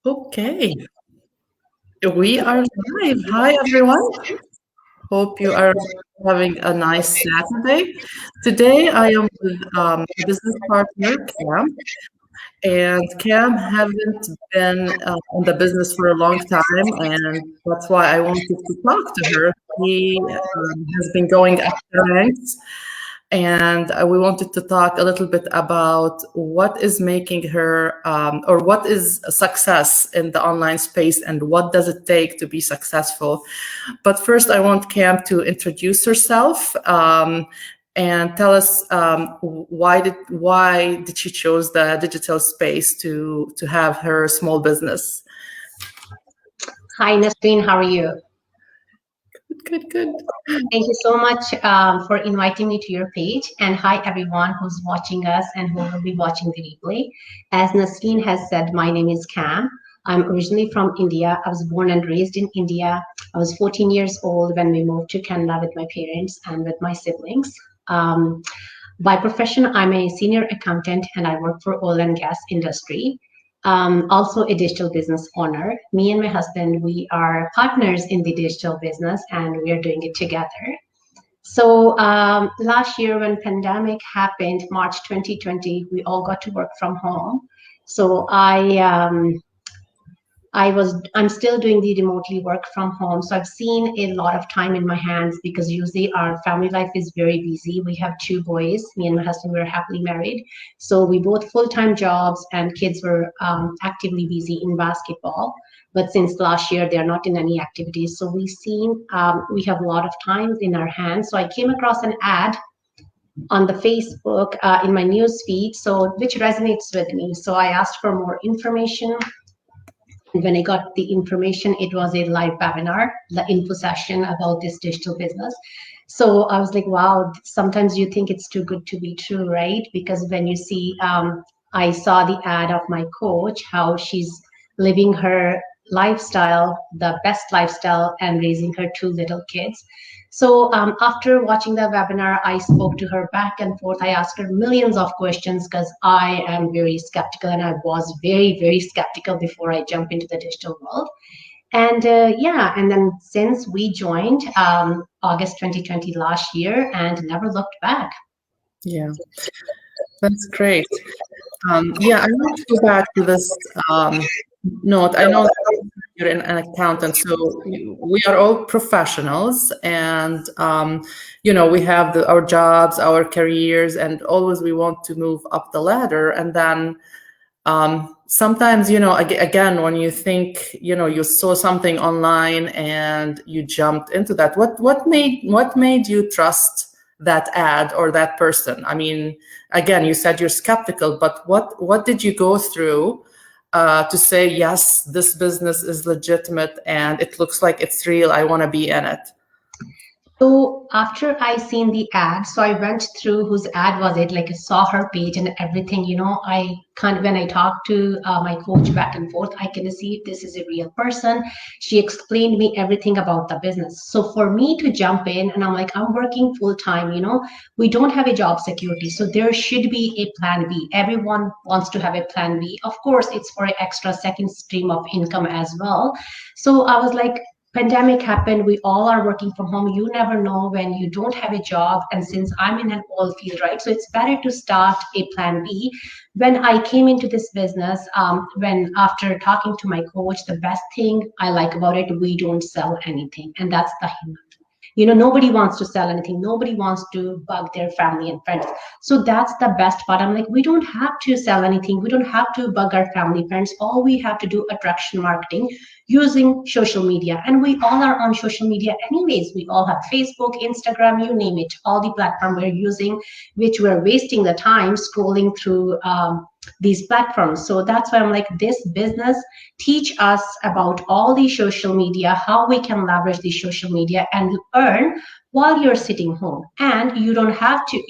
Okay, we are live. Hi, everyone. Hope you are having a nice Saturday. Today, I am with a business partner, Cam, and Cam haven't been in the business for a long time, and that's why I wanted to talk to her. He has been going up the ranks, and we wanted to talk a little bit about what is making her or what is success in the online space and what does it take to be successful. But first I want Cam to introduce herself and tell us why did she chose the digital space to have her small business. Hi, Nasreen. How are you? Good. Thank you so much for inviting me to your page. And hi, everyone who's watching us and who will be watching the replay. As Nasreen has said, my name is Cam. I'm originally from India. I was born and raised in India. I was 14 years old when we moved to Canada with my parents and with my siblings. By profession, I'm a senior accountant and I work for oil and gas industry. Also a digital business owner. Me and my husband, we are partners in the digital business and we are doing it together. So last year when pandemic happened, March 2020, we all got to work from home. So I'm still doing the remotely work from home. So I've seen a lot of time in my hands because usually our family life is very busy. We have two boys, me and my husband, we're happily married. So we both full-time jobs and kids were actively busy in basketball. But since last year, they're not in any activities. So we have a lot of time in our hands. So I came across an ad on the Facebook in my news feed, which resonates with me. So I asked for more information. When I got the information, it was a live webinar, the info session about this digital business. So I was like, wow, sometimes you think it's too good to be true, right? Because when you see, I saw the ad of my coach, how she's living her lifestyle, the best lifestyle, and raising her two little kids. So after watching the webinar, I spoke to her back and forth. I asked her millions of questions because I am very skeptical and I was very, very skeptical before I jump into the digital world. And and then since we joined August 2020 last year and never looked back. Yeah, that's great. I want to go back to this note. I know you're an accountant, so we are all professionals, and we have our jobs, our careers, and always we want to move up the ladder. And then sometimes, again, when you think, you saw something online and you jumped into that, what made you trust that ad or that person? I mean, again, you said you're skeptical, but what did you go through to say, yes, this business is legitimate and it looks like it's real, I want to be in it? So after I seen the ad, so I went through whose ad was it, like I saw her page and everything, when I talked to my coach back and forth, I can see this is a real person. She explained me everything about the business. So for me to jump in and I'm like, I'm working full time, we don't have a job security. So there should be a plan B. Everyone wants to have a plan B. Of course, it's for an extra second stream of income as well. So I was like, pandemic happened, we all are working from home. You never know when you don't have a job, and since I'm in an oil field, right, so it's better to start a plan B. When I came into this business, when after talking to my coach, the best thing I like about it, we don't sell anything, and that's the hint. Nobody wants to sell anything, nobody wants to bug their family and friends. So that's the best part. I'm like, we don't have to sell anything, we don't have to bug our family friends. All we have to do attraction marketing using social media, and we all are on social media anyways. We all have Facebook, Instagram, you name it, all the platform we're using, which we're wasting the time scrolling through these platforms. So that's why I'm like, this business teach us about all the social media, how we can leverage the social media and earn while you're sitting home. And you don't have to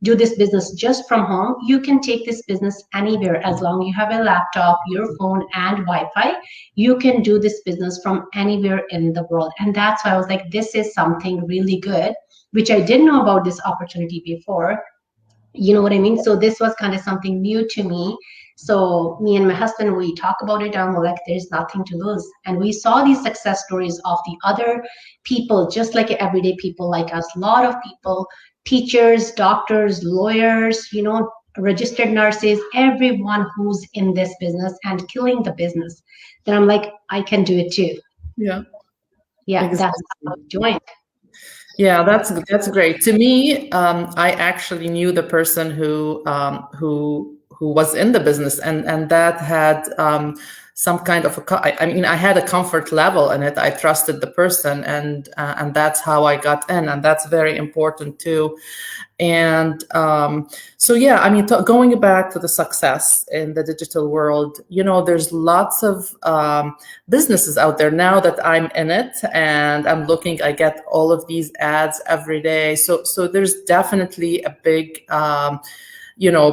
do this business just from home. You can take this business anywhere. As long as you have a laptop, your phone, and Wi-Fi, you can do this business from anywhere in the world. And that's why I was like, this is something really good, which I didn't know about this opportunity before. You know what I mean? So this was kind of something new to me. So me and my husband, we talk about it and we're like, there's nothing to lose. And we saw these success stories of the other people, just like everyday people like us, a lot of people, teachers, doctors, lawyers, registered nurses, everyone who's in this business and killing the business. Then I'm like, I can do it too. Yeah. Yeah, Exactly. that's how I joined. Yeah, that's great. To me, I actually knew the person who was in the business, and that had some kind of I mean, I had a comfort level in it. I trusted the person, and that's how I got in, and that's very important too. And so, yeah, I mean, going back to the success in the digital world, there's lots of businesses out there now that I'm in it, and I'm looking. I get all of these ads every day. So there's definitely a big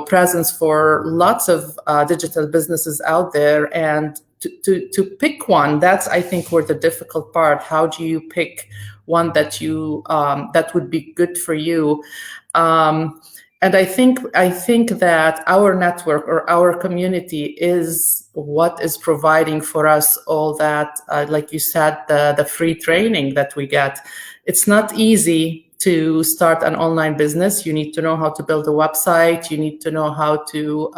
presence for lots of digital businesses out there, and to pick one, that's, I think, where the difficult part. How do you pick one that you that would be good for you? And I think that our network or our community is what is providing for us all that, like you said, the free training that we get. It's not easy to start an online business. You need to know how to build a website. You need to know how to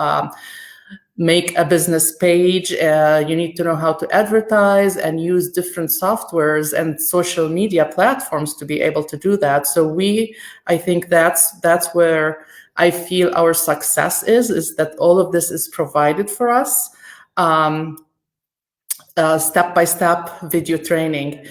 make a business page. You need to know how to advertise and use different softwares and social media platforms to be able to do that. So I think that's where I feel our success is that all of this is provided for us, step-by-step video training.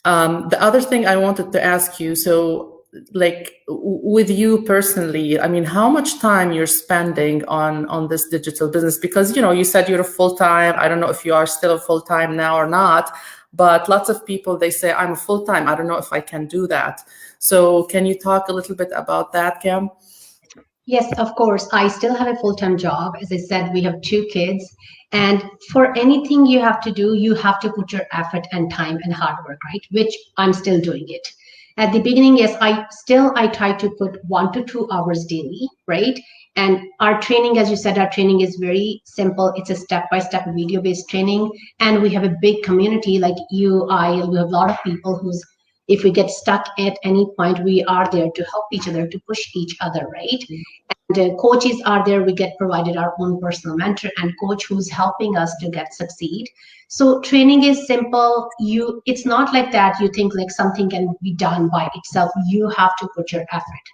The other thing I wanted to ask you, so like with you personally, I mean, how much time you're spending on this digital business? Because, you said you're a full-time. I don't know if you are still a full-time now or not, but lots of people, they say, I'm a full-time. I don't know if I can do that. So can you talk a little bit about that, Cam? Yes, of course. I still have a full-time job. As I said, we have 2 kids. And for anything you have to do, you have to put your effort and time and hard work, right? Which I'm still doing it. At the beginning, yes, I try to put 1 to 2 hours daily, right? And our training, as you said, our training is very simple. It's a step-by-step video-based training. And we have a big community like you have a lot of people if we get stuck at any point, we are there to help each other, to push each other, right? And coaches are there. We get provided our own personal mentor and coach who's helping us to succeed. So training is simple. It's not like that you think like something can be done by itself. You have to put your effort.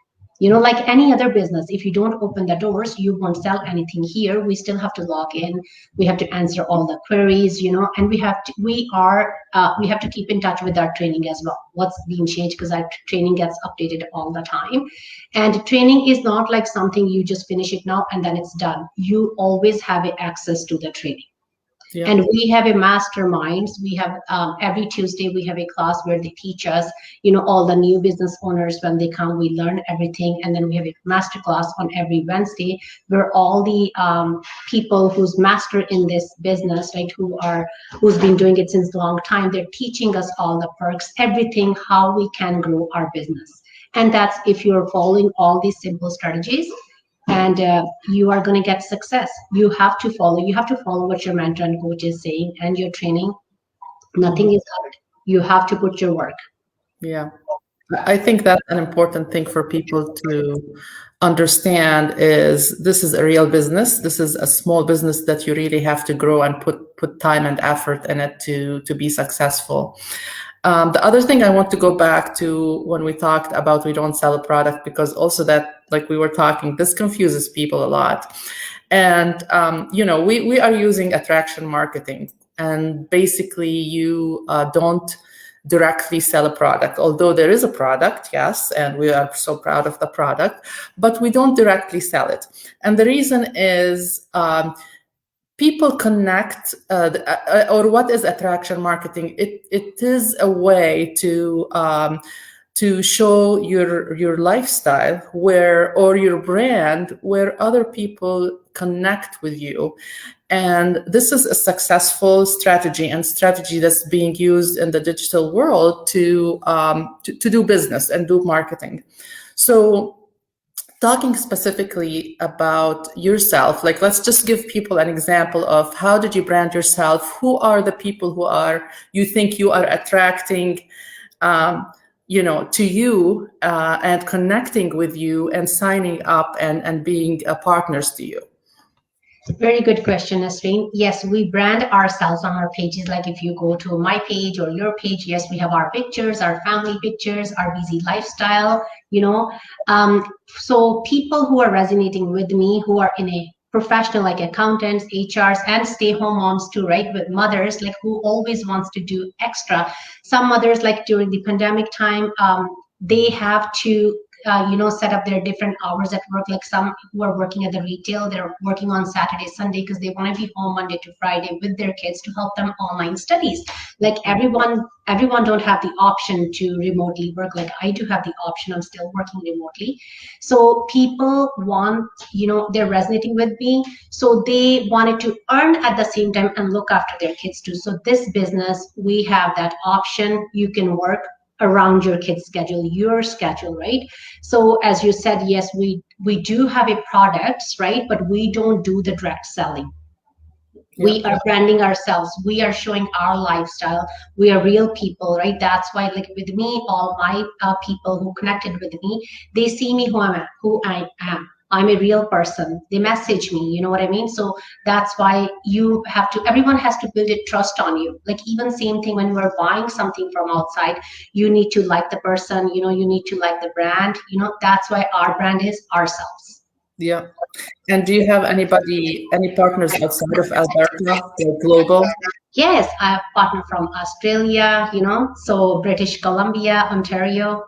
Like any other business, if you don't open the doors, you won't sell anything here. We still have to log in. We have to answer all the queries, and we have to keep in touch with our training as well. What's being changed, because our training gets updated all the time. And training is not like something you just finish it now and then it's done. You always have access to the training. Yeah. And we have a masterminds. We have every Tuesday we have a class where they teach us, all the new business owners, when they come, we learn everything. And then we have a master class on every Wednesday where all the people who's master in this business, right, who's been doing it since a long time, they're teaching us all the perks, everything, how we can grow our business. And that's if you're following all these simple strategies. And you are going to get success. You have to follow what your mentor and coach is saying, and your training. Nothing is hard. You have to put your work. Yeah, I think that's an important thing for people to understand, is this is a real business. This is a small business that you really have to grow and put time and effort in it to be successful. The other thing I want to go back to when we talked about we don't sell a product, because also that, like we were talking, this confuses people a lot. And, we are using attraction marketing, and basically you don't directly sell a product, although there is a product, yes, and we are so proud of the product, but we don't directly sell it. And the reason is, people connect, or what is attraction marketing? It is a way to show your lifestyle or your brand where other people connect with you. And this is a successful strategy that's being used in the digital world to do business and do marketing. So talking specifically about yourself, like let's just give people an example of how did you brand yourself? Who are the people who you think you are attracting, to you and connecting with you and signing up and being partners to you? Very good question, Nasreen. Yes, we brand ourselves on our pages. Like if you go to my page or your page, yes, we have our pictures, our family pictures, our busy lifestyle, So people who are resonating with me, who are in a professional like accountants, HRs, and stay-home moms too, right? With mothers, like who always wants to do extra. Some mothers, like during the pandemic time, they have to set up their different hours at work. Like some who are working at the retail, they're working on Saturday, Sunday because they want to be home Monday to Friday with their kids to help them online studies. Like everyone don't have the option to remotely work. Like I do have the option. I'm still working remotely. So people want, they're resonating with me. So they wanted to earn at the same time and look after their kids too. So this business, we have that option. You can work around your kid's schedule, your schedule, right? So as you said, yes, we do have a products, right? But we don't do the direct selling. Yeah. We are branding ourselves. We are showing our lifestyle. We are real people, right? That's why, like with me, all my people who connected with me, they see me who I am. I'm a real person. They message me, you know what I mean? So that's why everyone has to build a trust on you. Like even same thing when you are buying something from outside, you need to like the person, you need to like the brand, that's why our brand is ourselves. Yeah. And do you have any partners outside of Alberta, global? Yes, I have a partner from Australia, so British Columbia, Ontario.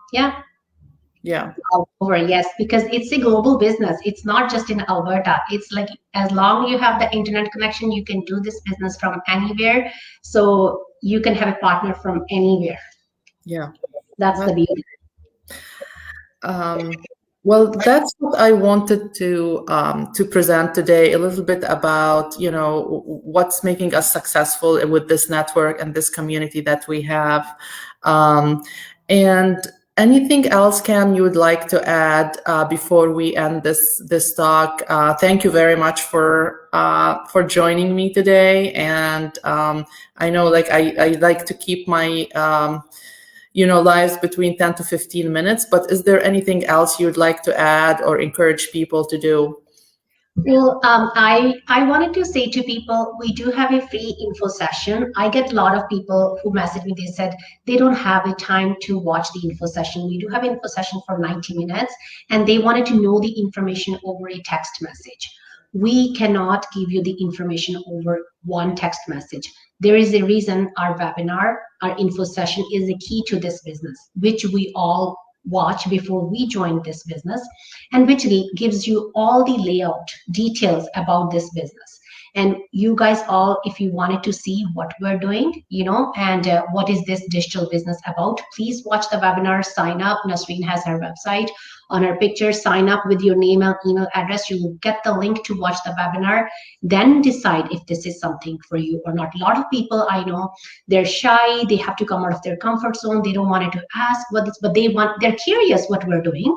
Yeah, all over. Yes, because it's a global business. It's not just in Alberta. It's like as long as you have the internet connection, you can do this business from anywhere. So you can have a partner from anywhere. Yeah, that's the beauty. Well, that's what I wanted to present today, a little bit about, what's making us successful with this network and this community that we have. And anything else, Cam, you would like to add before we end this talk? Thank you very much for joining me today. And I know, like I like to keep my lives between 10 to 15 minutes, but is there anything else you'd like to add or encourage people to do? Well, I wanted to say to people, we do have a free info session. I get a lot of people who message me. They said they don't have a time to watch the info session. We do have an info session for 90 minutes, and they wanted to know the information over a text message. We cannot give you the information over one text message. There is a reason our webinar, our info session is the key to this business, which we all watch before we join this business, and which gives you all the layout details about this business. And you guys all, if you wanted to see what we're doing, and what is this digital business about, please watch the webinar, sign up. Nasreen has her website on her picture. Sign up with your name and email address. You will get the link to watch the webinar. Then decide if this is something for you or not. A lot of people I know, they're shy. They have to come out of their comfort zone. They don't want to ask what this, but they're curious what we're doing,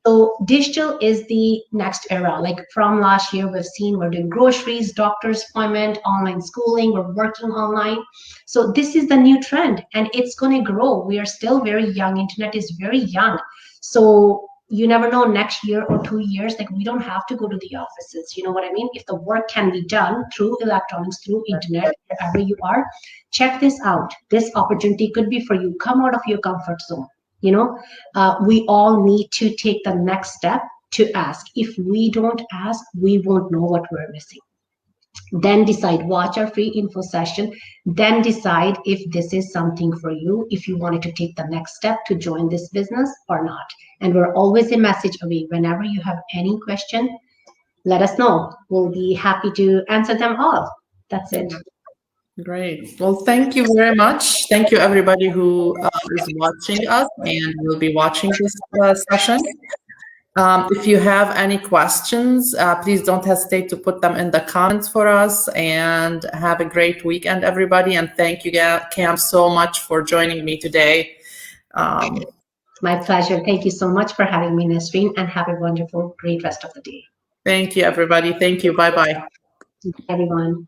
So digital is the next era. Like from last year, we've seen we're doing groceries, doctor's appointment, online schooling, we're working online. So this is the new trend and it's going to grow. We are still very young. Internet is very young. So you never know, next year or 2 years, like we don't have to go to the offices. You know what I mean? If the work can be done through electronics, through internet, wherever you are, check this out. This opportunity could be for you. Come out of your comfort zone. We all need to take the next step to ask. If we don't ask, we won't know what we're missing. Then decide, watch our free info session, then decide if this is something for you, if you wanted to take the next step to join this business or not. And we're always a message away. Whenever you have any question, let us know. We'll be happy to answer them all. That's it. Great. Well, thank you very much. Thank you, everybody who is watching us and will be watching this session. If you have any questions, please don't hesitate to put them in the comments for us, and have a great weekend, everybody. And thank you, Cam, so much for joining me today. My pleasure. Thank you so much for having me, Nasreen, and have a wonderful, great rest of the day. Thank you, everybody. Thank you. Bye-bye. Everyone.